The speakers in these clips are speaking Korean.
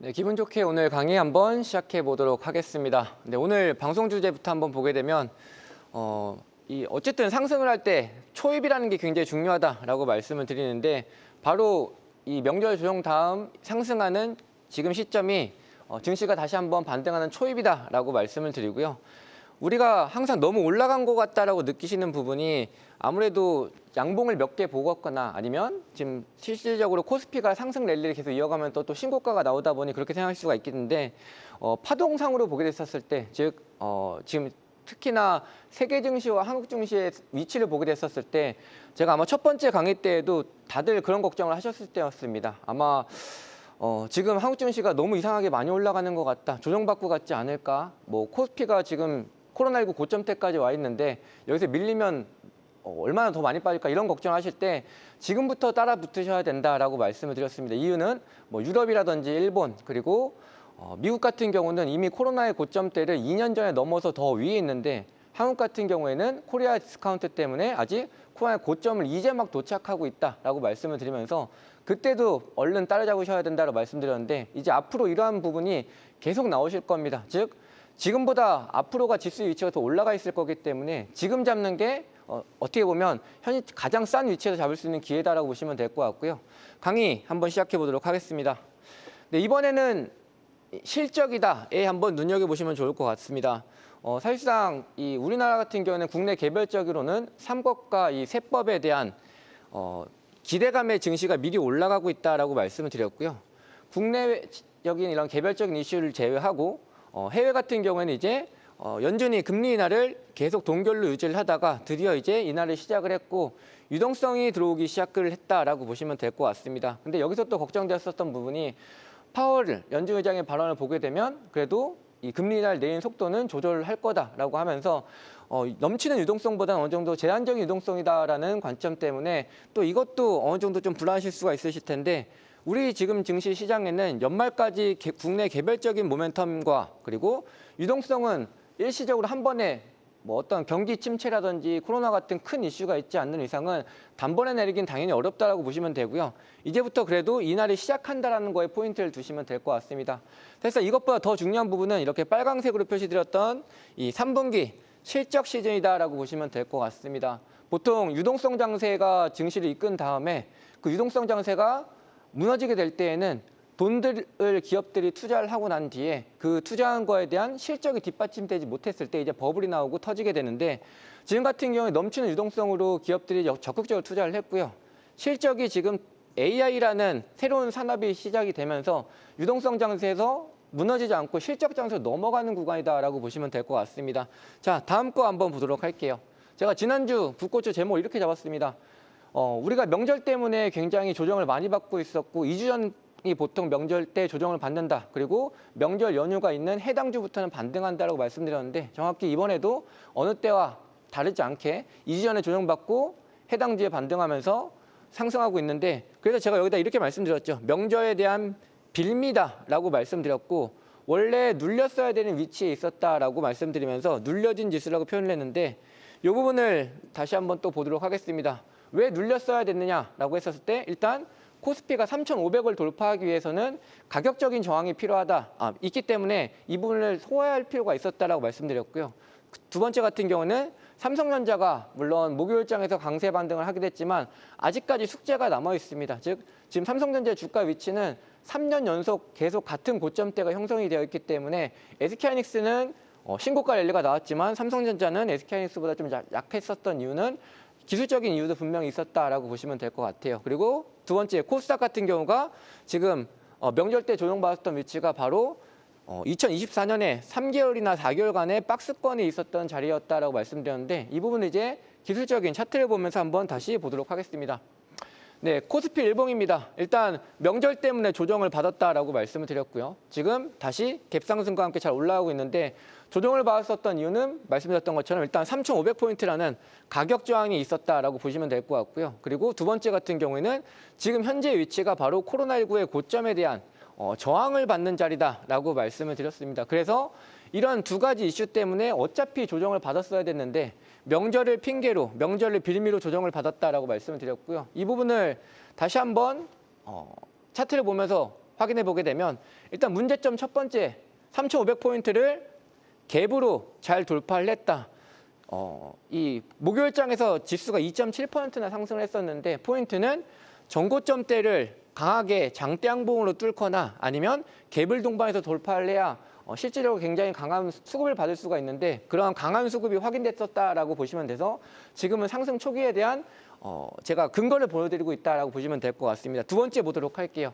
네, 기분 좋게 오늘 강의 한번 시작해 보도록 하겠습니다. 네, 오늘 방송 주제부터 한번 보게 되면 어쨌든 상승을 할 때 초입이라는 게 굉장히 중요하다라고 말씀을 드리는데 바로 이 명절 조정 다음 상승하는 지금 시점이 증시가 다시 한번 반등하는 초입이다라고 말씀을 드리고요. 우리가 항상 너무 올라간 것 같다라고 느끼시는 부분이 아무래도 양봉을 몇 개 보거나 아니면 지금 실질적으로 코스피가 상승 랠리를 계속 이어가면 또 신고가가 나오다 보니 그렇게 생각할 수가 있겠는데 파동상으로 보게 됐었을 때, 즉 지금 특히나 세계 증시와 한국 증시의 위치를 보게 됐었을 때 제가 아마 첫 번째 강의 때에도 다들 그런 걱정을 하셨을 때였습니다. 아마 지금 한국 증시가 너무 이상하게 많이 올라가는 것 같다, 조정받고 같지 않을까, 뭐 코스피가 지금 코로나19 고점대까지 와 있는데 여기서 밀리면 얼마나 더 많이 빠질까, 이런 걱정하실 때 지금부터 따라 붙으셔야 된다라고 말씀을 드렸습니다. 이유는 뭐 유럽이라든지 일본 그리고 미국 같은 경우는 이미 코로나의 고점대를 2년 전에 넘어서 더 위에 있는데 한국 같은 경우에는 코리아 디스카운트 때문에 아직 코로나의 고점을 이제 막 도착하고 있다라고 말씀을 드리면서 그때도 얼른 따라잡으셔야 된다고 말씀드렸는데 이제 앞으로 이러한 부분이 계속 나오실 겁니다. 즉 지금보다 앞으로가 지수 위치가 더 올라가 있을 거기 때문에 지금 잡는 게 어떻게 보면 현재 가장 싼 위치에서 잡을 수 있는 기회다라고 보시면 될 것 같고요. 강의 한번 시작해 보도록 하겠습니다. 네, 이번에는 실적이다에 한번 눈여겨보시면 좋을 것 같습니다. 사실상 이 우리나라 같은 경우는 국내 개별적으로는 삼법과 이 세법에 대한 기대감의 증시가 미리 올라가고 있다라고 말씀을 드렸고요. 국내적인 이런 개별적인 이슈를 제외하고 해외 같은 경우에는 이제 연준이 금리 인하를 계속 동결로 유지를 하다가 드디어 이제 인하를 시작을 했고 유동성이 들어오기 시작을 했다라고 보시면 될 것 같습니다. 근데 여기서 또 걱정되었었던 부분이 파월 연준 의장의 발언을 보게 되면 그래도 이 금리 인하를 내린 속도는 조절할 거다라고 하면서 넘치는 유동성보다는 어느 정도 제한적인 유동성이다라는 관점 때문에 또 이것도 어느 정도 좀 불안하실 수가 있으실 텐데 우리 지금 증시 시장에는 연말까지 국내 개별적인 모멘텀과 그리고 유동성은 일시적으로 한 번에 뭐 어떤 경기 침체라든지 코로나 같은 큰 이슈가 있지 않는 이상은 단번에 내리긴 당연히 어렵다라고 보시면 되고요. 이제부터 그래도 이날이 시작한다라는 거에 포인트를 두시면 될 것 같습니다. 그래서 이것보다 더 중요한 부분은 이렇게 빨강색으로 표시드렸던 이 3분기 실적 시즌이다라고 보시면 될 것 같습니다. 보통 유동성 장세가 증시를 이끈 다음에 그 유동성 장세가 무너지게 될 때에는 돈들을 기업들이 투자를 하고 난 뒤에 그 투자한 거에 대한 실적이 뒷받침되지 못했을 때 이제 버블이 나오고 터지게 되는데 지금 같은 경우에 넘치는 유동성으로 기업들이 적극적으로 투자를 했고요. 실적이 지금 AI라는 새로운 산업이 시작이 되면서 유동성 장세에서 무너지지 않고 실적 장세로 넘어가는 구간이다라고 보시면 될 것 같습니다. 자, 다음 거 한번 보도록 할게요. 제가 지난주 붓고추 제목 이렇게 잡았습니다. 우리가 명절 때문에 굉장히 조정을 많이 받고 있었고 2주 전이 보통 명절 때 조정을 받는다. 그리고 명절 연휴가 있는 해당 주부터는 반등한다라고 말씀드렸는데 정확히 이번에도 어느 때와 다르지 않게 2주 전에 조정받고 해당 주에 반등하면서 상승하고 있는데 그래서 제가 여기다 이렇게 말씀드렸죠. 명절에 대한 빌미다라고 말씀드렸고 원래 눌렸어야 되는 위치에 있었다라고 말씀드리면서 눌려진 지수라고 표현을 했는데 이 부분을 다시 한번 또 보도록 하겠습니다. 왜 눌렸어야 됐느냐라고 했었을 때 일단 코스피가 3,500을 돌파하기 위해서는 가격적인 저항이 있기 때문에 이 부분을 소화할 필요가 있었다라고 말씀드렸고요. 두 번째 같은 경우는 삼성전자가 물론 목요일장에서 강세 반등을 하게 됐지만 아직까지 숙제가 남아 있습니다. 즉 지금 삼성전자의 주가 위치는 3년 연속 계속 같은 고점대가 형성이 되어 있기 때문에 SK하이닉스는 신고가 랠리가 나왔지만 삼성전자는 SK하이닉스보다 좀 약했었던 이유는 기술적인 이유도 분명히 있었다라고 보시면 될 것 같아요. 그리고 두 번째 코스닥 같은 경우가 지금 명절 때 조정받았던 위치가 바로 2024년에 3개월이나 4개월간의 박스권에 있었던 자리였다라고 말씀드렸는데 이 부분은 이제 기술적인 차트를 보면서 한번 다시 보도록 하겠습니다. 네, 코스피 일봉입니다. 일단 명절 때문에 조정을 받았다라고 말씀을 드렸고요. 지금 다시 갭상승과 함께 잘 올라가고 있는데 조정을 받았었던 이유는 말씀드렸던 것처럼 일단 3,500포인트라는 가격 저항이 있었다라고 보시면 될 것 같고요. 그리고 두 번째 같은 경우에는 지금 현재 위치가 바로 코로나19의 고점에 대한 저항을 받는 자리다라고 말씀을 드렸습니다. 그래서 이런 두 가지 이슈 때문에 어차피 조정을 받았어야 됐는데 명절을 핑계로, 명절을 빌미로 조정을 받았다라고 말씀을 드렸고요. 이 부분을 다시 한번 차트를 보면서 확인해 보게 되면 일단 문제점 첫 번째 3,500포인트를 갭으로 잘 돌파를 했다. 이 목요일장에서 지수가 2.7%나 상승을 했었는데 포인트는 전고점대를 강하게 장대 양봉으로 뚫거나 아니면 갭을 동반해서 돌파를 해야 실질적으로 굉장히 강한 수급을 받을 수가 있는데 그러한 강한 수급이 확인됐었다라고 보시면 돼서 지금은 상승 초기에 대한 제가 근거를 보여드리고 있다라고 보시면 될 것 같습니다. 두 번째 보도록 할게요.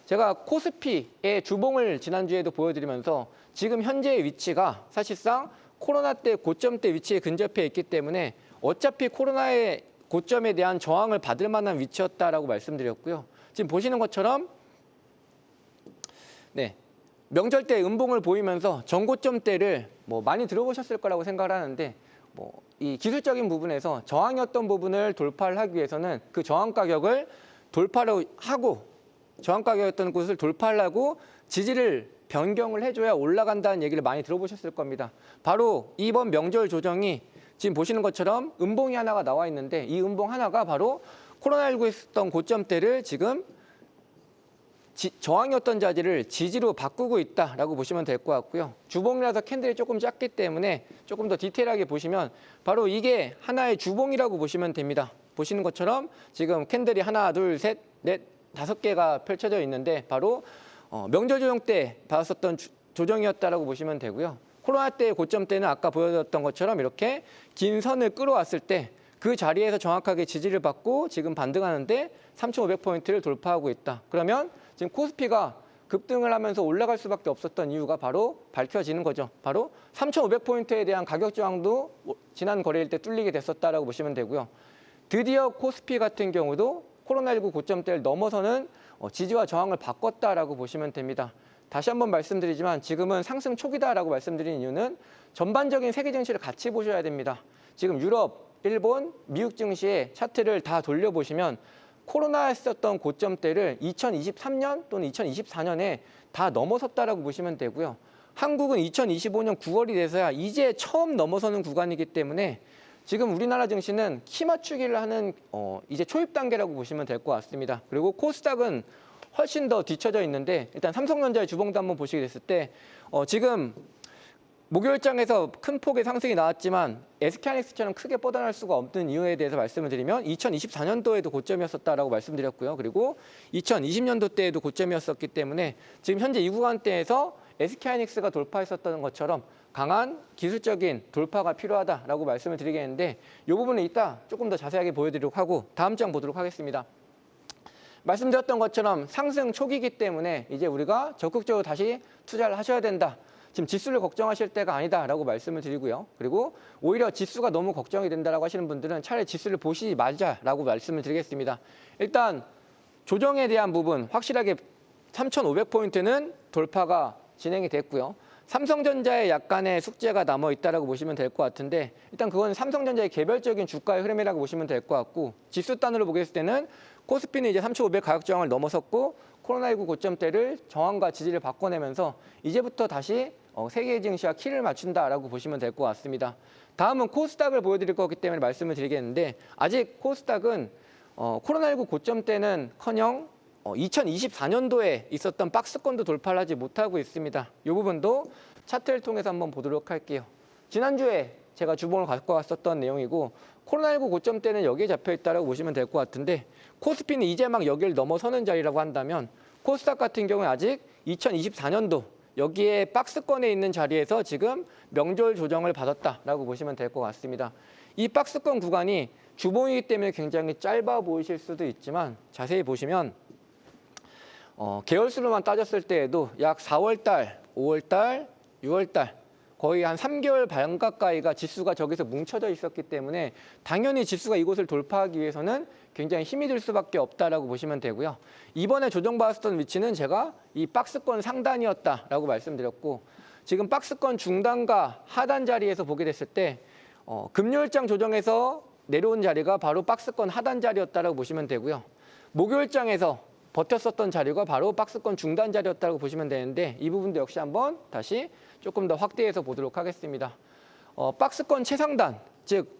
제가 코스피의 주봉을 지난주에도 보여드리면서 지금 현재의 위치가 사실상 코로나 때 고점대 위치에 근접해 있기 때문에 어차피 코로나의 고점에 대한 저항을 받을 만한 위치였다라고 말씀드렸고요. 지금 보시는 것처럼 네, 명절 때 음봉을 보이면서 전고점대를 많이 들어보셨을 거라고 생각을 하는데 이 기술적인 부분에서 저항이었던 부분을 돌파를 하기 위해서는 그 저항 가격을 돌파를 하고 저항 가격이었던 곳을 돌파를 하고 지지를 변경을 해줘야 올라간다는 얘기를 많이 들어보셨을 겁니다. 바로 이번 명절 조정이 지금 보시는 것처럼 음봉이 하나가 나와 있는데 이 음봉 하나가 바로 코로나19에 있었던 고점대를 지금 저항이었던 자리를 지지로 바꾸고 있다라고 보시면 될 것 같고요. 주봉이라서 캔들이 조금 작기 때문에 조금 더 디테일하게 보시면 바로 이게 하나의 주봉이라고 보시면 됩니다. 보시는 것처럼 지금 캔들이 하나, 둘, 셋, 넷, 5개가 펼쳐져 있는데 바로 명절 조정 때 받았었던 조정이었다라고 보시면 되고요. 코로나 때 고점 때는 아까 보여드렸던 것처럼 이렇게 긴 선을 끌어왔을 때 그 자리에서 정확하게 지지를 받고 지금 반등하는데 3,500포인트를 돌파하고 있다. 그러면 지금 코스피가 급등을 하면서 올라갈 수밖에 없었던 이유가 바로 밝혀지는 거죠. 바로 3,500포인트에 대한 가격 저항도 지난 거래일 때 뚫리게 됐었다라고 보시면 되고요. 드디어 코스피 같은 경우도 코로나19 고점대를 넘어서는 지지와 저항을 바꿨다라고 보시면 됩니다. 다시 한번 말씀드리지만 지금은 상승 초기다라고 말씀드린 이유는 전반적인 세계 증시를 같이 보셔야 됩니다. 지금 유럽, 일본, 미국 증시의 차트를 다 돌려보시면 코로나에 있었던 고점대를 2023년 또는 2024년에 다 넘어섰다라고 보시면 되고요. 한국은 2025년 9월이 돼서야 이제 처음 넘어서는 구간이기 때문에 지금 우리나라 증시는 키 맞추기를 하는 이제 초입 단계라고 보시면 될 것 같습니다. 그리고 코스닥은 훨씬 더 뒤쳐져 있는데 일단 삼성전자의 주봉도 한번 보시게 됐을 때 지금 목요일장에서 큰 폭의 상승이 나왔지만 SK하이닉스처럼 크게 뻗어날 수가 없는 이유에 대해서 말씀을 드리면 2024년도에도 고점이었었다라고 말씀드렸고요. 그리고 2020년도 때에도 고점이었었기 때문에 지금 현재 이 구간대에서 SK하이닉스가 돌파했었던 것처럼 강한 기술적인 돌파가 필요하다라고 말씀을 드리겠는데 이 부분은 이따 조금 더 자세하게 보여드리도록 하고 다음 장 보도록 하겠습니다. 말씀드렸던 것처럼 상승 초기이기 때문에 이제 우리가 적극적으로 다시 투자를 하셔야 된다. 지금 지수를 걱정하실 때가 아니다라고 말씀을 드리고요. 그리고 오히려 지수가 너무 걱정이 된다라고 하시는 분들은 차라리 지수를 보시지 말자라고 말씀을 드리겠습니다. 일단 조정에 대한 부분 확실하게 3,500포인트는 돌파가 진행이 됐고요. 삼성전자에 약간의 숙제가 남아 있다라고 보시면 될 것 같은데 일단 그건 삼성전자의 개별적인 주가의 흐름이라고 보시면 될 것 같고 지수 단으로 보겠을 때는 코스피는 이제 3,500 가격 저항을 넘어섰고 코로나19 고점대를 저항과 지지를 바꿔내면서 이제부터 다시 세계 증시와 키를 맞춘다라고 보시면 될 것 같습니다. 다음은 코스닥을 보여드릴 거기 때문에 말씀을 드리겠는데 아직 코스닥은 코로나19 고점대는커녕 2024년도에 있었던 박스권도 돌파를 하지 못하고 있습니다. 이 부분도 차트를 통해서 한번 보도록 할게요. 지난주에 제가 주봉을 갖고 왔었던 내용이고 코로나19 고점대는 여기에 잡혀있다고 보시면 될 것 같은데 코스피는 이제 막 여기를 넘어서는 자리라고 한다면 코스닥 같은 경우는 아직 2024년도 여기에 박스권에 있는 자리에서 지금 명절 조정을 받았다라고 보시면 될 것 같습니다. 이 박스권 구간이 주봉이기 때문에 굉장히 짧아 보이실 수도 있지만 자세히 보시면 개월수로만 따졌을 때에도 약 4월달, 5월달, 6월달 거의 한 3개월 반 가까이가 지수가 저기서 뭉쳐져 있었기 때문에 당연히 지수가 이곳을 돌파하기 위해서는 굉장히 힘이 들 수밖에 없다라고 보시면 되고요. 이번에 조정받았던 위치는 제가 이 박스권 상단이었다라고 말씀드렸고 지금 박스권 중단과 하단 자리에서 보게 됐을 때 금요일장 조정에서 내려온 자리가 바로 박스권 하단 자리였다라고 보시면 되고요. 목요일장에서 버텼었던 자리가 바로 박스권 중단 자리였다고 보시면 되는데 이 부분도 역시 한번 다시 조금 더 확대해서 보도록 하겠습니다. 박스권 최상단, 즉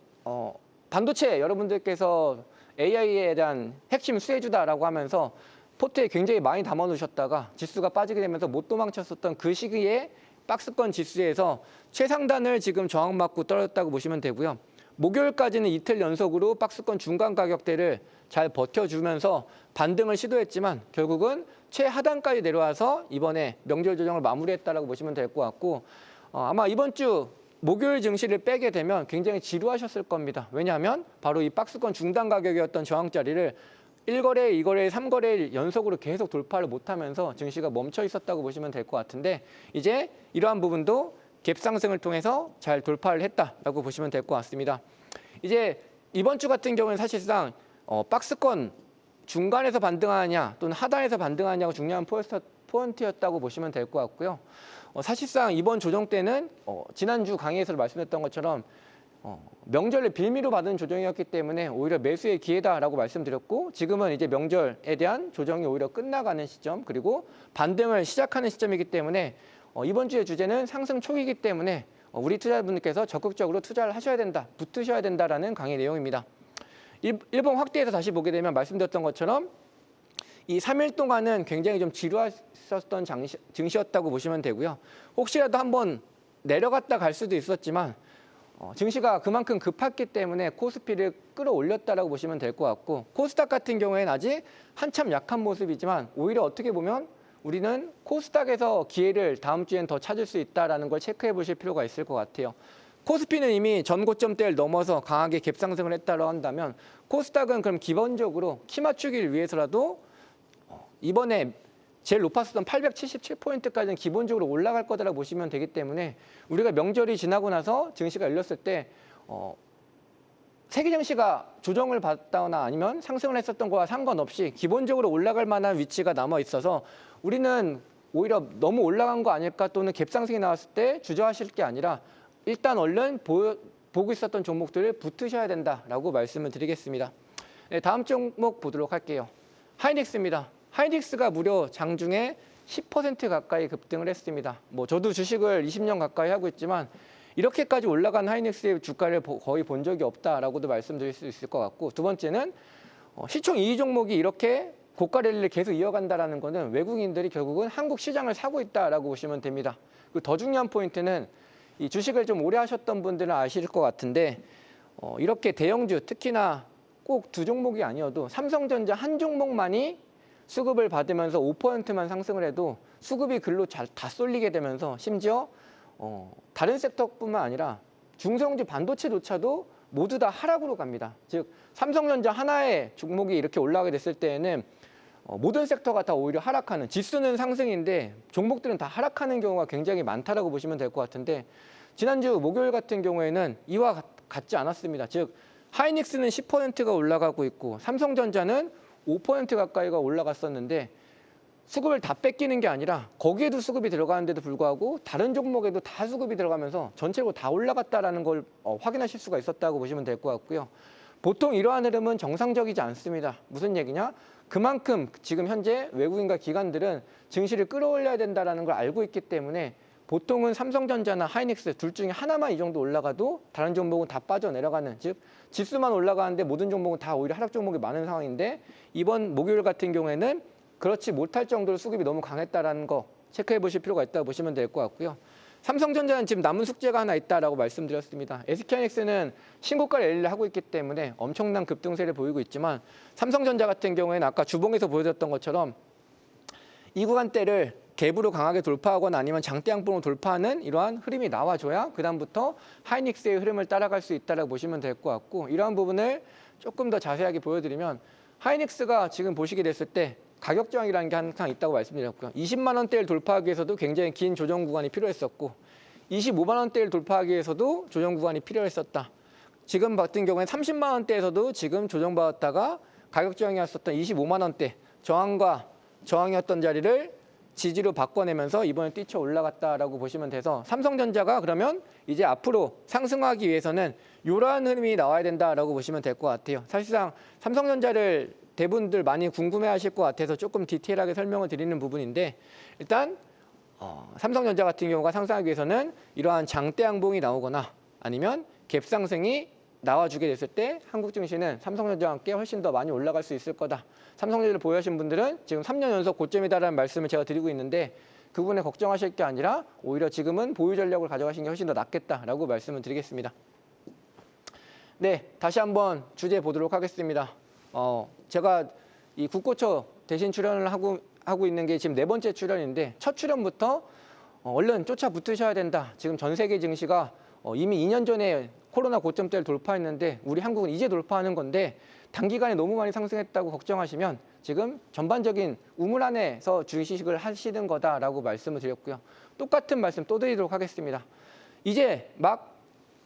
반도체 여러분들께서 AI에 대한 핵심 수혜주다라고 하면서 포트에 굉장히 많이 담아 놓으셨다가 지수가 빠지게 되면서 못 도망쳤었던 그 시기에 박스권 지수에서 최상단을 지금 저항 맞고 떨어졌다고 보시면 되고요. 목요일까지는 이틀 연속으로 박스권 중간 가격대를 잘 버텨주면서 반등을 시도했지만 결국은 최하단까지 내려와서 이번에 명절 조정을 마무리했다라고 보시면 될 것 같고, 아마 이번 주 목요일 증시를 빼게 되면 굉장히 지루하셨을 겁니다. 왜냐하면 바로 이 박스권 중단 가격이었던 저항 자리를 1거래, 2거래, 3거래일 연속으로 계속 돌파를 못하면서 증시가 멈춰 있었다고 보시면 될 것 같은데, 이제 이러한 부분도 갭 상승을 통해서 잘 돌파를 했다라고 보시면 될 것 같습니다. 이제 이번 주 같은 경우는 사실상 박스권 중간에서 반등하느냐 또는 하단에서 반등하느냐가 중요한 포인트였다고 보시면 될 것 같고요. 사실상 이번 조정 때는 지난주 강의에서 말씀드렸던 것처럼 명절에 빌미로 받은 조정이었기 때문에 오히려 매수의 기회다라고 말씀드렸고, 지금은 이제 명절에 대한 조정이 오히려 끝나가는 시점, 그리고 반등을 시작하는 시점이기 때문에 이번 주의 주제는 상승 초기이기 때문에 우리 투자자분들께서 적극적으로 투자를 하셔야 된다, 붙으셔야 된다라는 강의 내용입니다. 일본 확대해서 다시 보게 되면 말씀드렸던 것처럼 이 3일 동안은 굉장히 좀 지루하셨던 증시였다고 보시면 되고요. 혹시라도 한번 내려갔다 갈 수도 있었지만 증시가 그만큼 급했기 때문에 코스피를 끌어올렸다라고 보시면 될 것 같고, 코스닥 같은 경우에는 아직 한참 약한 모습이지만 오히려 어떻게 보면 우리는 코스닥에서 기회를 다음 주엔 더 찾을 수 있다는 걸 체크해 보실 필요가 있을 것 같아요. 코스피는 이미 전 고점대를 넘어서 강하게 갭상승을 했다고 한다면, 코스닥은 그럼 기본적으로 키 맞추기를 위해서라도 이번에 제일 높았었던 877포인트까지는 기본적으로 올라갈 거다라고 보시면 되기 때문에, 우리가 명절이 지나고 나서 증시가 열렸을 때 세계 증시가 조정을 받거나 아니면 상승을 했었던 거와 상관없이 기본적으로 올라갈 만한 위치가 남아 있어서 우리는 오히려 너무 올라간 거 아닐까 또는 갭상승이 나왔을 때 주저하실 게 아니라 일단 얼른 보고 있었던 종목들을 붙으셔야 된다라고 말씀을 드리겠습니다. 네, 다음 종목 보도록 할게요. 하이닉스입니다. 하이닉스가 무려 장중에 10% 가까이 급등을 했습니다. 저도 주식을 20년 가까이 하고 있지만 이렇게까지 올라간 하이닉스의 주가를 거의 본 적이 없다라고도 말씀드릴 수 있을 것 같고, 두 번째는 시총 2위 종목이 이렇게 고가 랠리를 계속 이어간다는 것은 외국인들이 결국은 한국 시장을 사고 있다라고 보시면 됩니다. 그리고 더 중요한 포인트는 이 주식을 좀 오래 하셨던 분들은 아실 것 같은데, 이렇게 대형주, 특히나 꼭 두 종목이 아니어도 삼성전자 한 종목만이 수급을 받으면서 5%만 상승을 해도 수급이 글로 다 쏠리게 되면서 심지어 다른 섹터뿐만 아니라 중소형주 반도체조차도 모두 다 하락으로 갑니다. 즉 삼성전자 하나의 종목이 이렇게 올라가게 됐을 때에는 모든 섹터가 다 오히려 하락하는, 지수는 상승인데 종목들은 다 하락하는 경우가 굉장히 많다라고 보시면 될 것 같은데, 지난주 목요일 같은 경우에는 이와 같지 않았습니다. 즉 하이닉스는 10%가 올라가고 있고 삼성전자는 5% 가까이가 올라갔었는데, 수급을 다 뺏기는 게 아니라 거기에도 수급이 들어가는데도 불구하고 다른 종목에도 다 수급이 들어가면서 전체로 다 올라갔다라는 걸 확인하실 수가 있었다고 보시면 될 것 같고요. 보통 이러한 흐름은 정상적이지 않습니다. 무슨 얘기냐? 그만큼 지금 현재 외국인과 기관들은 증시를 끌어올려야 된다는 걸 알고 있기 때문에 보통은 삼성전자나 하이닉스 둘 중에 하나만 이 정도 올라가도 다른 종목은 다 빠져내려가는, 즉 지수만 올라가는데 모든 종목은 다 오히려 하락 종목이 많은 상황인데, 이번 목요일 같은 경우에는 그렇지 못할 정도로 수급이 너무 강했다는 거 체크해 보실 필요가 있다고 보시면 될 것 같고요. 삼성전자는 지금 남은 숙제가 하나 있다라고 말씀드렸습니다. SK하이닉스는 신고가 랠리를 하고 있기 때문에 엄청난 급등세를 보이고 있지만, 삼성전자 같은 경우에는 아까 주봉에서 보여줬던 것처럼 이 구간대를 갭으로 강하게 돌파하거나 아니면 장대 양봉으로 돌파하는 이러한 흐름이 나와줘야 그다음부터 하이닉스의 흐름을 따라갈 수 있다고 보시면 될 것 같고, 이러한 부분을 조금 더 자세하게 보여드리면, 하이닉스가 지금 보시게 됐을 때 가격 저항이라는 게 항상 있다고 말씀드렸고요. 20만 원대를 돌파하기 위해서도 굉장히 긴 조정 구간이 필요했었고, 25만 원대를 돌파하기 위해서도 조정 구간이 필요했었다. 지금 같은 경우에 30만 원대에서도 지금 조정받았다가 가격 저항이었었던 25만 원대 저항과 저항이었던 자리를 지지로 바꿔내면서 이번에 뛰쳐 올라갔다라고 보시면 돼서, 삼성전자가 그러면 이제 앞으로 상승하기 위해서는 이러한 흐름이 나와야 된다라고 보시면 될 것 같아요. 사실상 삼성전자를 대부분들 많이 궁금해하실 것 같아서 조금 디테일하게 설명을 드리는 부분인데, 일단 삼성전자 같은 경우가 상승하기 위해서는 이러한 장대 양봉이 나오거나 아니면 갭 상승이 나와주게 됐을 때 한국 증시는 삼성전자와 함께 훨씬 더 많이 올라갈 수 있을 거다. 삼성전자를 보유하신 분들은 지금 3년 연속 고점이다라는 말씀을 제가 드리고 있는데 그 부분에 걱정하실 게 아니라 오히려 지금은 보유 전략을 가져가시는 게 훨씬 더 낫겠다라고 말씀을 드리겠습니다. 네, 다시 한번 주제 보도록 하겠습니다. 제가 이 국고초 대신 출연을 하고 있는 게 지금 4번째 출연인데 첫 출연부터 얼른 쫓아붙으셔야 된다. 지금 전 세계 증시가 이미 2년 전에 코로나 고점대를 돌파했는데 우리 한국은 이제 돌파하는 건데 단기간에 너무 많이 상승했다고 걱정하시면 지금 전반적인 우물 안에서 주식을 하시는 거다라고 말씀을 드렸고요. 똑같은 말씀 또 드리도록 하겠습니다. 이제 막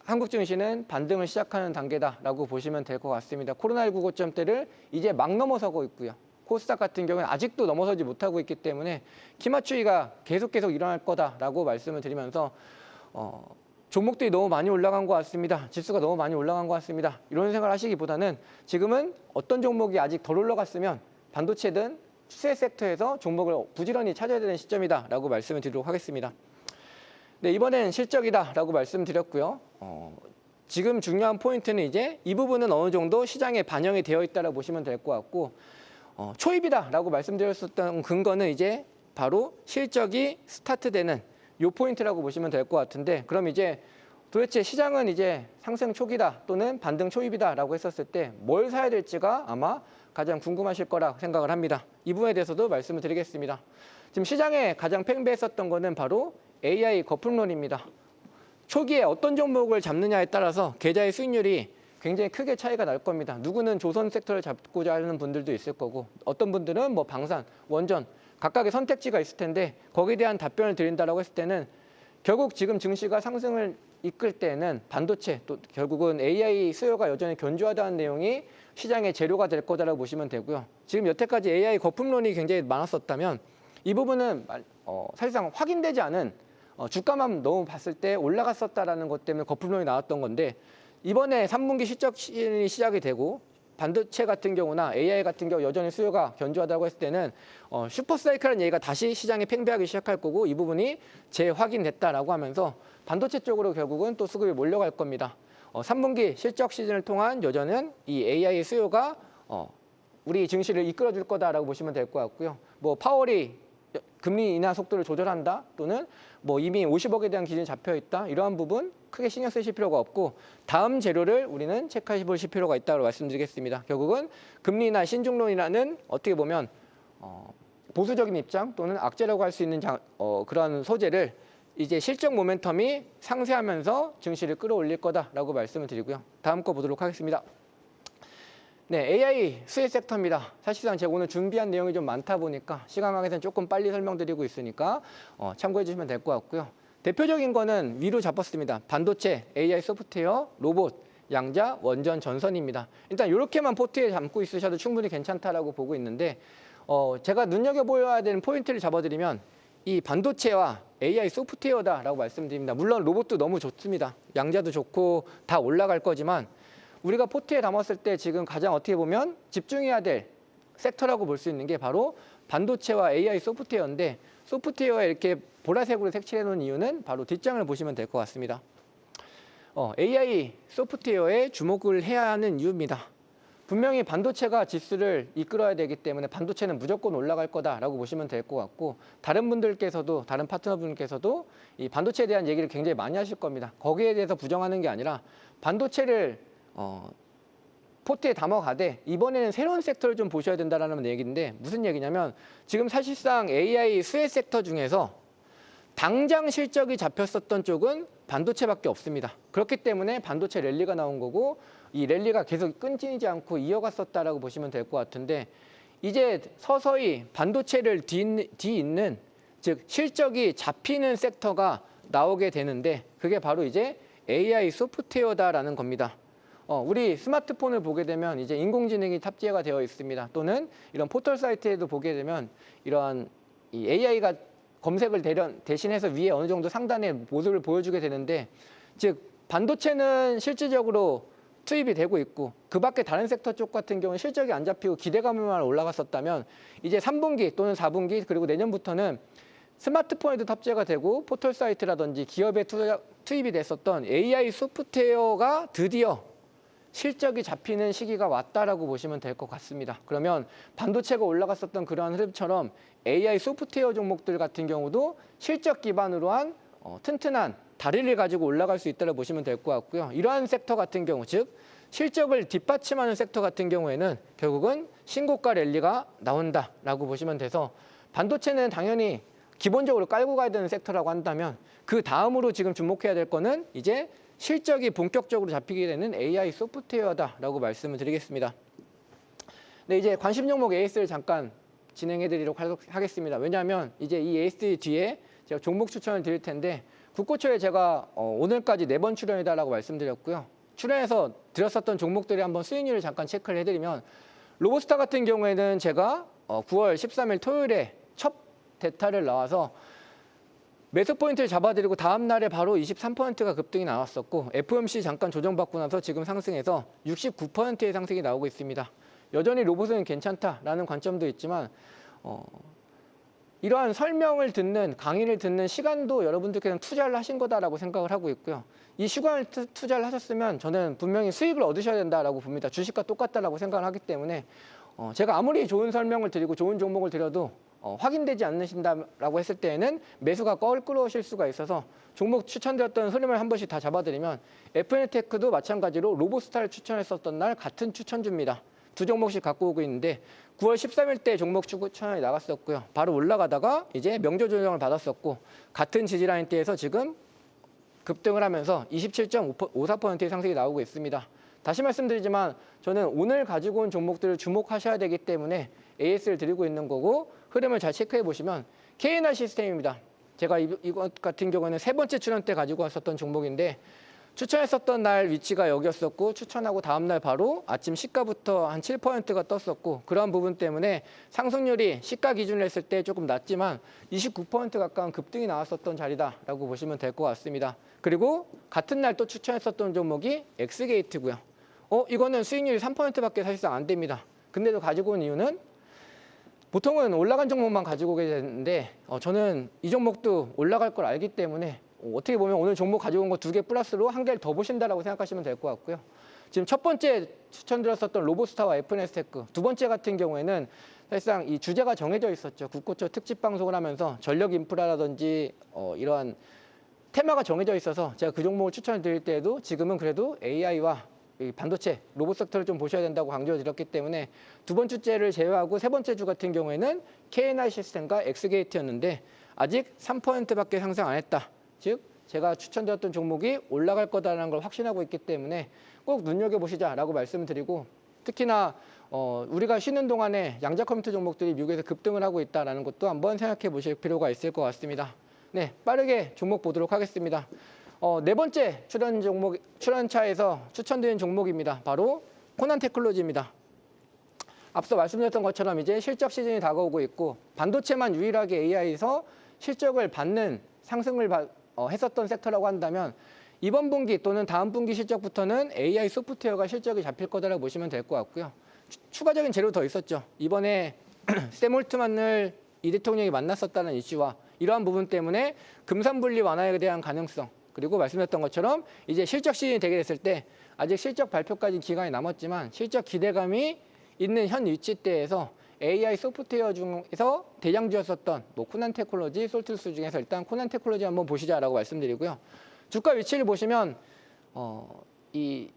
한국 증시는 반등을 시작하는 단계다라고 보시면 될 것 같습니다. 코로나19 고점대를 이제 막 넘어서고 있고요. 코스닥 같은 경우는 아직도 넘어서지 못하고 있기 때문에 기마추이가 계속 일어날 거다라고 말씀을 드리면서 종목들이 너무 많이 올라간 것 같습니다. 지수가 너무 많이 올라간 것 같습니다. 이런 생각을 하시기보다는 지금은 어떤 종목이 아직 덜 올라갔으면 반도체든 추세 섹터에서 종목을 부지런히 찾아야 되는 시점이다라고 말씀을 드리도록 하겠습니다. 네, 이번엔 실적이다라고 말씀드렸고요. 지금 중요한 포인트는 이제 이 부분은 어느 정도 시장에 반영이 되어 있다라고 보시면 될 것 같고 초입이다라고 말씀드렸었던 근거는 이제 바로 실적이 스타트되는 요 포인트라고 보시면 될 것 같은데 그럼 이제 도대체 시장은 이제 상승 초기다 또는 반등 초입이다라고 했었을 때 뭘 사야 될지가 아마 가장 궁금하실 거라 생각을 합니다. 이 부분에 대해서도 말씀을 드리겠습니다. 지금 시장에 가장 팽배했었던 거는 바로 AI 거품론입니다. 초기에 어떤 종목을 잡느냐에 따라서 계좌의 수익률이 굉장히 크게 차이가 날 겁니다. 누구는 조선 섹터를 잡고자 하는 분들도 있을 거고 어떤 분들은 뭐 방산, 원전 각각의 선택지가 있을 텐데 거기에 대한 답변을 드린다라고 했을 때는 결국 지금 증시가 상승을 이끌 때는 반도체 또 결국은 AI 수요가 여전히 견조하다는 내용이 시장의 재료가 될 거다라고 보시면 되고요. 지금 여태까지 AI 거품론이 굉장히 많았었다면 이 부분은 사실상 확인되지 않은 주가만 너무 봤을 때 올라갔었다라는 것 때문에 거품론이 나왔던 건데 이번에 3분기 실적 시즌이 시작이 되고 반도체 같은 경우나 AI 같은 경우 여전히 수요가 견조하다고 했을 때는 슈퍼사이클이라는 얘기가 다시 시장에 팽배하기 시작할 거고 이 부분이 재확인됐다라고 하면서 반도체 쪽으로 결국은 또 수급이 몰려갈 겁니다. 3분기 실적 시즌을 통한 여전히 이 AI 수요가 우리 증시를 이끌어줄 거다라고 보시면 될 것 같고요. 뭐 파월이 금리 인하 속도를 조절한다 또는 뭐 이미 50억에 대한 기준이 잡혀 있다 이러한 부분 크게 신경 쓰실 필요가 없고 다음 재료를 우리는 체크해 보실 필요가 있다고 말씀드리겠습니다. 결국은 금리 인하 신중론이라는 어떻게 보면 보수적인 입장 또는 악재라고 할 수 있는 그런 소재를 이제 실적 모멘텀이 상쇄하면서 증시를 끌어올릴 거다라고 말씀을 드리고요. 다음 거 보도록 하겠습니다. 네, AI 수혜 섹터입니다. 사실상 제가 오늘 준비한 내용이 좀 많다 보니까 시간 관계상 조금 빨리 설명드리고 있으니까 참고해 주시면 될 것 같고요. 대표적인 거는 위로 잡았습니다. 반도체, AI 소프트웨어, 로봇, 양자, 원전, 전선입니다. 일단 이렇게만 포트에 담고 있으셔도 충분히 괜찮다라고 보고 있는데 제가 눈여겨보아야 되는 포인트를 잡아드리면 이 반도체와 AI 소프트웨어다라고 말씀드립니다. 물론 로봇도 너무 좋습니다. 양자도 좋고 다 올라갈 거지만 우리가 포트에 담았을 때 지금 가장 어떻게 보면 집중해야 될 섹터라고 볼 수 있는 게 바로 반도체와 AI 소프트웨어인데 소프트웨어에 이렇게 보라색으로 색칠해 놓은 이유는 바로 뒷장을 보시면 될 것 같습니다. AI 소프트웨어에 주목을 해야 하는 이유입니다. 분명히 반도체가 지수를 이끌어야 되기 때문에 반도체는 무조건 올라갈 거다라고 보시면 될 것 같고 다른 분들께서도 다른 파트너분께서도 이 반도체에 대한 얘기를 굉장히 많이 하실 겁니다. 거기에 대해서 부정하는 게 아니라 반도체를 포트에 담아가되 이번에는 새로운 섹터를 좀 보셔야 된다는 얘기인데 무슨 얘기냐면 지금 사실상 AI 수혜 섹터 중에서 당장 실적이 잡혔었던 쪽은 반도체밖에 없습니다. 그렇기 때문에 반도체 랠리가 나온 거고 이 랠리가 계속 끊이지 않고 이어갔었다라고 보시면 될 것 같은데 이제 서서히 반도체를 뒤잇는 즉 실적이 잡히는 섹터가 나오게 되는데 그게 바로 이제 AI 소프트웨어다라는 겁니다. 우리 스마트폰을 보게 되면 이제 인공지능이 탑재가 되어 있습니다. 또는 이런 포털 사이트에도 보게 되면 이런 이 AI가 검색을 대신해서 위에 어느 정도 상단에 모습을 보여주게 되는데 즉 반도체는 실질적으로 투입이 되고 있고 그 밖에 다른 sek터 쪽 같은 경우는 실적이 안 잡히고 기대감만 올라갔었다면 이제 3분기 또는 4분기 그리고 내년부터는 스마트폰에도 탑재가 되고 포털 사이트라든지 기업에 투입이 됐었던 AI 소프트웨어가 드디어 실적이 잡히는 시기가 왔다라고 보시면 될 것 같습니다. 그러면 반도체가 올라갔었던 그러한 흐름처럼 AI 소프트웨어 종목들 같은 경우도 실적 기반으로 한 튼튼한 다리를 가지고 올라갈 수 있다고 보시면 될 것 같고요. 이러한 섹터 같은 경우, 즉 실적을 뒷받침하는 섹터 같은 경우에는 결국은 신고가 랠리가 나온다라고 보시면 돼서 반도체는 당연히 기본적으로 깔고 가야 되는 섹터라고 한다면 그 다음으로 지금 주목해야 될 거는 이제 실적이 본격적으로 잡히게 되는 AI 소프트웨어다라고 말씀을 드리겠습니다. 네, 이제 관심 종목 AS를 잠깐 진행해 드리도록 하겠습니다. 왜냐하면 이제 이 AS 뒤에 제가 종목 추천을 드릴 텐데 국고초에 제가 오늘까지 4번 출연이다라고 말씀드렸고요. 출연해서 드렸었던 종목들이 한번 수익률을 잠깐 체크를 해드리면 로보스타 같은 경우에는 제가 9월 13일 토요일에 첫 대타를 나와서 매수 포인트를 잡아드리고 다음 날에 바로 23%가 급등이 나왔었고 FOMC 잠깐 조정받고 나서 지금 상승해서 69%의 상승이 나오고 있습니다. 여전히 로봇은 괜찮다라는 관점도 있지만 이러한 설명을 듣는 강의를 듣는 시간도 여러분들께서는 투자를 하신 거다라고 생각을 하고 있고요. 이 시간을 투자를 하셨으면 저는 분명히 수익을 얻으셔야 된다라고 봅니다. 주식과 똑같다라고 생각을 하기 때문에 제가 아무리 좋은 설명을 드리고 좋은 종목을 드려도 확인되지 않으신다라고 했을 때에는 매수가 끌어오실 수가 있어서 종목 추천드렸던 흐름을 한 번씩 다 잡아드리면 FNTech도 마찬가지로 로보스타를 추천했었던 날 같은 추천주입니다. 두 종목씩 갖고 오고 있는데 9월 13일 때 종목 추천이 나갔었고요. 바로 올라가다가 이제 명조 조정을 받았었고 같은 지지라인대에서 지금 급등을 하면서 27.54%의 상승이 나오고 있습니다. 다시 말씀드리지만 저는 오늘 가지고 온 종목들을 주목하셔야 되기 때문에 AS를 드리고 있는 거고 흐름을 잘 체크해 보시면 KNR 시스템입니다. 제가 이것 같은 경우에는 3번째 출연 때 가지고 왔었던 종목인데 추천했었던 날 위치가 여기였었고 추천하고 다음 날 바로 아침 시가부터 한 7%가 떴었고 그런 부분 때문에 상승률이 시가 기준으로 했을 때 조금 낮지만 29% 가까운 급등이 나왔었던 자리다라고 보시면 될 것 같습니다. 그리고 같은 날 또 추천했었던 종목이 엑스게이트고요. 이거는 수익률이 3%밖에 사실상 안 됩니다. 근데도 가지고 온 이유는 보통은 올라간 종목만 가지고 오게 되는데 저는 이 종목도 올라갈 걸 알기 때문에 어떻게 보면 오늘 종목 가지고 온 거 2개 플러스로 1개를 더 보신다라고 생각하시면 될 것 같고요. 지금 첫 번째 추천드렸었던 로보스타와 FNS테크, 두 번째 같은 경우에는 사실상 이 주제가 정해져 있었죠. 국고초 특집 방송을 하면서 전력 인프라라든지 이러한 테마가 정해져 있어서 제가 그 종목을 추천을 드릴 때에도 지금은 그래도 AI와 반도체, 로봇 섹터를 좀 보셔야 된다고 강조를 드렸기 때문에 두 번째 주제를 제외하고 세 번째 주 같은 경우에는 KNR 시스템과 엑스게이트였는데 아직 3%밖에 상승 안 했다. 즉 제가 추천드렸던 종목이 올라갈 거다라는 걸 확신하고 있기 때문에 꼭 눈여겨보시자라고 말씀을 드리고 특히나 우리가 쉬는 동안에 양자 컴퓨터 종목들이 미국에서 급등을 하고 있다는 것도 한번 생각해 보실 필요가 있을 것 같습니다. 네, 빠르게 종목 보도록 하겠습니다. 네 번째 출연차에서 추천드린 종목입니다. 바로 코난테크놀로지입니다. 앞서 말씀드렸던 것처럼 이제 실적 시즌이 다가오고 있고 반도체만 유일하게 AI에서 실적을 받는 상승을 했었던 섹터라고 한다면 이번 분기 또는 다음 분기 실적부터는 AI 소프트웨어가 실적이 잡힐 거다라고 보시면 될 것 같고요. 추가적인 재료 더 있었죠. 이번에 샘 올트만을 이 대통령이 만났었다는 이슈와 이러한 부분 때문에 금산분리 완화에 대한 가능성 그리고 말씀드렸던 것처럼 이제 실적 시즌이 되게 됐을 때 아직 실적 발표까지 기간이 남았지만 실적 기대감이 있는 현 위치대에서 AI 소프트웨어 중에서 대장주였었던 코난테크놀로지, 솔트스 중에서 일단 코난테크놀로지 한번 보시자라고 말씀드리고요. 주가 위치를 보시면 이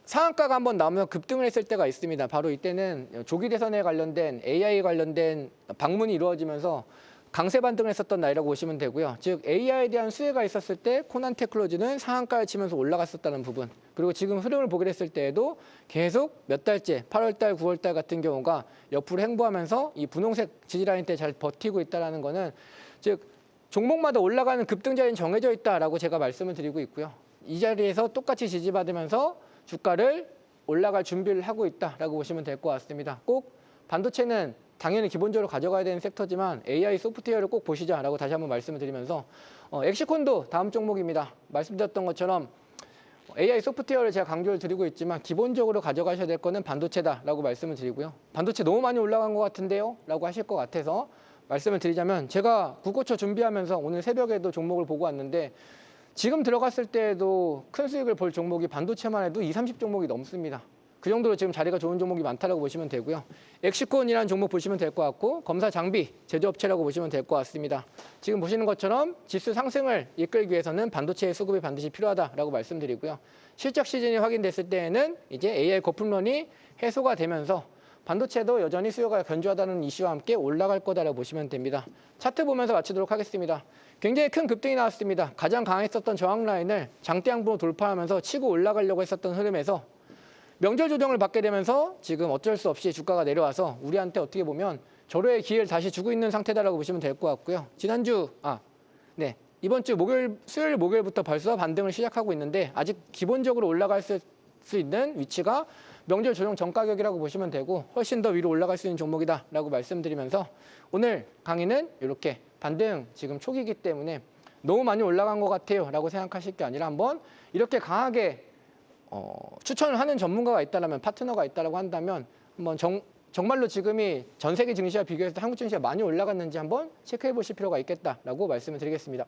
상한가가 한번 나오면 급등을 했을 때가 있습니다. 바로 이때는 조기 대선에 관련된 AI 관련된 방문이 이루어지면서 강세 반등을 했었던 날이라고 보시면 되고요. 즉 AI에 대한 수혜가 있었을 때 코난테크놀로지는 상한가를 치면서 올라갔었다는 부분 그리고 지금 흐름을 보게 됐을 때에도 계속 몇 달째 8월달, 9월달 같은 경우가 옆으로 행보하면서 이 분홍색 지지라인 때 잘 버티고 있다는 거는 즉 종목마다 올라가는 급등 자리는 정해져 있다라고 제가 말씀을 드리고 있고요. 이 자리에서 똑같이 지지받으면서 주가를 올라갈 준비를 하고 있다라고 보시면 될 것 같습니다. 꼭 반도체는 당연히 기본적으로 가져가야 되는 섹터지만 AI 소프트웨어를 꼭 보시자라고 다시 한번 말씀을 드리면서 엑시콘도 다음 종목입니다. 말씀드렸던 것처럼 AI 소프트웨어를 제가 강조를 드리고 있지만 기본적으로 가져가셔야 될 거는 반도체다라고 말씀을 드리고요. 반도체 너무 많이 올라간 것 같은데요? 라고 하실 것 같아서 말씀을 드리자면 제가 국고초 준비하면서 오늘 새벽에도 종목을 보고 왔는데 지금 들어갔을 때에도 큰 수익을 볼 종목이 반도체만 해도 20, 30 종목이 넘습니다. 그 정도로 지금 자리가 좋은 종목이 많다고 보시면 되고요. 엑시콘이라는 종목 보시면 될 것 같고 검사 장비, 제조업체라고 보시면 될 것 같습니다. 지금 보시는 것처럼 지수 상승을 이끌기 위해서는 반도체의 수급이 반드시 필요하다라고 말씀드리고요. 실적 시즌이 확인됐을 때에는 이제 AI 거품론이 해소가 되면서 반도체도 여전히 수요가 견조하다는 이슈와 함께 올라갈 거다라고 보시면 됩니다. 차트 보면서 마치도록 하겠습니다. 굉장히 큰 급등이 나왔습니다. 가장 강했었던 저항 라인을 장대 양봉으로 돌파하면서 치고 올라가려고 했었던 흐름에서 명절 조정을 받게 되면서 지금 어쩔 수 없이 주가가 내려와서 우리한테 어떻게 보면 절호의 기회를 다시 주고 있는 상태다라고 보시면 될 것 같고요. 이번 주 수요일 목요일부터 벌써 반등을 시작하고 있는데 아직 기본적으로 올라갈 수 있는 위치가 명절 조정 전 가격이라고 보시면 되고 훨씬 더 위로 올라갈 수 있는 종목이다라고 말씀드리면서 오늘 강의는 이렇게 반등 지금 초기이기 때문에 너무 많이 올라간 것 같아요 라고 생각하실 게 아니라 한번 이렇게 강하게 추천을 하는 전문가가 있다면 파트너가 있다고 한다면 한번 정말로 지금이 전 세계 증시와 비교해서 한국 증시가 많이 올라갔는지 한번 체크해 보실 필요가 있겠다라고 말씀을 드리겠습니다.